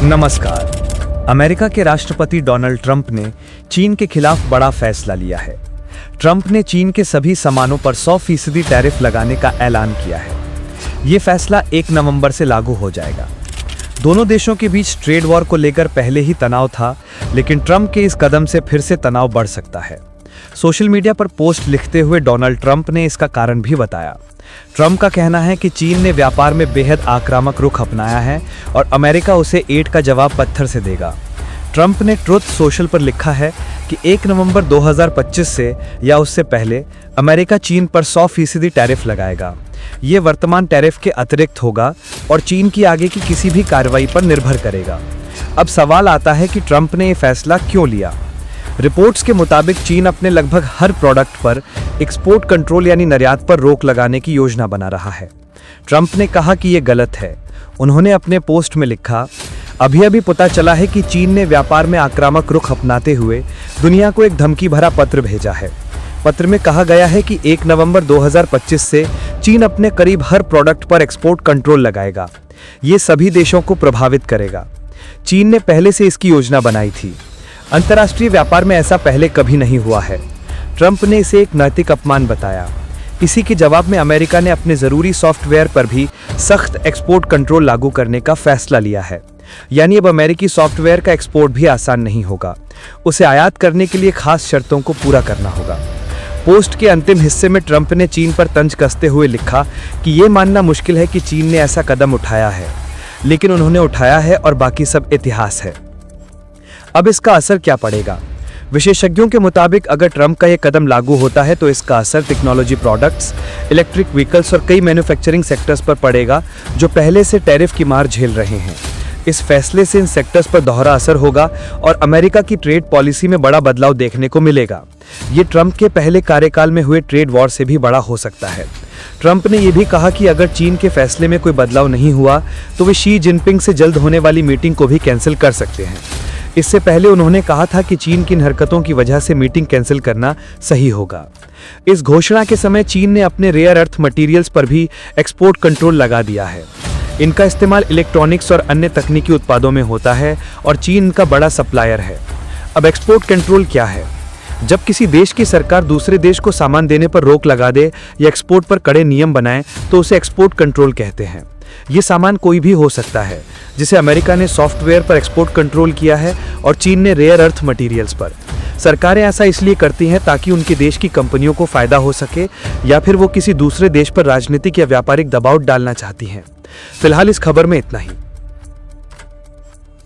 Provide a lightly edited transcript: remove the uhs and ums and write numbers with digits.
नमस्कार। अमेरिका के राष्ट्रपति डोनाल्ड ट्रंप ने चीन के खिलाफ बड़ा फैसला लिया है। ट्रंप ने चीन के सभी सामानों पर 100% टैरिफ लगाने का ऐलान किया है। ये फैसला 1 नवंबर से लागू हो जाएगा। दोनों देशों के बीच ट्रेड वॉर को लेकर पहले ही तनाव था, लेकिन ट्रंप के इस कदम से फिर से तनाव बढ़ सकता है। सोशल मीडिया पर पोस्ट लिखते हुए डोनाल्ड ट्रंप ने इसका कारण भी बताया। ट्रंप का कहना है कि चीन ने व्यापार में बेहद आक्रामक रुख अपनाया है और अमेरिका उसे ईंट का जवाब पत्थर से देगा। ट्रंप ने ट्रुथ सोशल पर लिखा है कि 1 नवंबर 2025 से या उससे पहले अमेरिका चीन पर 100% टैरिफ लगाएगा। ये वर्तमान टैरिफ के अतिरिक्त होगा और चीन की आगे की किसी भी कार्रवाई पर निर्भर करेगा। अब सवाल आता है कि ट्रंप ने ये फैसला क्यों लिया। रिपोर्ट्स के मुताबिक चीन अपने लगभग हर प्रोडक्ट पर एक्सपोर्ट कंट्रोल यानी निर्यात पर रोक लगाने की योजना बना रहा है। ट्रंप ने कहा कि ये गलत है। उन्होंने अपने पोस्ट में लिखा, अभी पता चला है कि चीन ने व्यापार में आक्रामक रुख अपनाते हुए दुनिया को एक धमकी भरा पत्र भेजा है। पत्र में कहा गया है कि 1 नवंबर 2025 से चीन अपने करीब हर प्रोडक्ट पर एक्सपोर्ट कंट्रोल लगाएगा। ये सभी देशों को प्रभावित करेगा। चीन ने पहले से इसकी योजना बनाई थी। अंतर्राष्ट्रीय व्यापार में ऐसा पहले कभी नहीं हुआ है। ट्रंप ने इसे एक नैतिक अपमान बताया। इसी के जवाब में अमेरिका ने अपने जरूरी सॉफ्टवेयर पर भी सख्त एक्सपोर्ट कंट्रोल लागू करने का फैसला लिया है। यानी अब अमेरिकी सॉफ्टवेयर का एक्सपोर्ट भी आसान नहीं होगा। उसे आयात करने के लिए खास शर्तों को पूरा करना होगा। पोस्ट के अंतिम हिस्से में ट्रंप ने चीन पर तंज कसते हुए लिखा कि ये मानना मुश्किल है कि चीन ने ऐसा कदम उठाया है, लेकिन उन्होंने उठाया है और बाकी सब इतिहास है। अब इसका असर क्या पड़ेगा? विशेषज्ञों के मुताबिक अगर ट्रंप का यह कदम लागू होता है तो इसका असर टेक्नोलॉजी प्रोडक्ट्स, इलेक्ट्रिक व्हीकल्स और कई मैन्युफैक्चरिंग सेक्टर्स पर पड़ेगा जो पहले से टैरिफ की मार झेल रहे हैं। इस फैसले से इन सेक्टर्स पर दोहरा असर होगा और अमेरिका की ट्रेड पॉलिसी में बड़ा बदलाव देखने को मिलेगा। ये ट्रंप के पहले कार्यकाल में हुए ट्रेड वॉर से भी बड़ा हो सकता है। ट्रंप ने यह भी कहा कि अगर चीन के फैसले में कोई बदलाव नहीं हुआ तो वे शी जिनपिंग से जल्द होने वाली मीटिंग को भी कैंसिल कर सकते हैं। इससे पहले उन्होंने कहा था कि चीन की इन हरकतों की वजह से मीटिंग कैंसिल करना सही होगा। इस घोषणा के समय चीन ने अपने रेयर अर्थ मटेरियल्स पर भी एक्सपोर्ट कंट्रोल लगा दिया है। इनका इस्तेमाल इलेक्ट्रॉनिक्स और अन्य तकनीकी उत्पादों में होता है और चीन इनका बड़ा सप्लायर है। अब एक्सपोर्ट कंट्रोल क्या है? जब किसी देश की सरकार दूसरे देश को सामान देने पर रोक लगा दे या एक्सपोर्ट पर कड़े नियम बनाए तो उसे एक्सपोर्ट कंट्रोल कहते हैं। ये सामान कोई भी हो सकता है, जिसे अमेरिका ने सॉफ्टवेयर पर एक्सपोर्ट कंट्रोल किया है और चीन ने रेयर अर्थ मटेरियल्स पर। सरकारें ऐसा इसलिए करती हैं ताकि उनके देश की कंपनियों को फायदा हो सके या फिर वो किसी दूसरे देश पर राजनीतिक या व्यापारिक दबाव डालना चाहती हैं। फिलहाल इस खबर में इतना ही।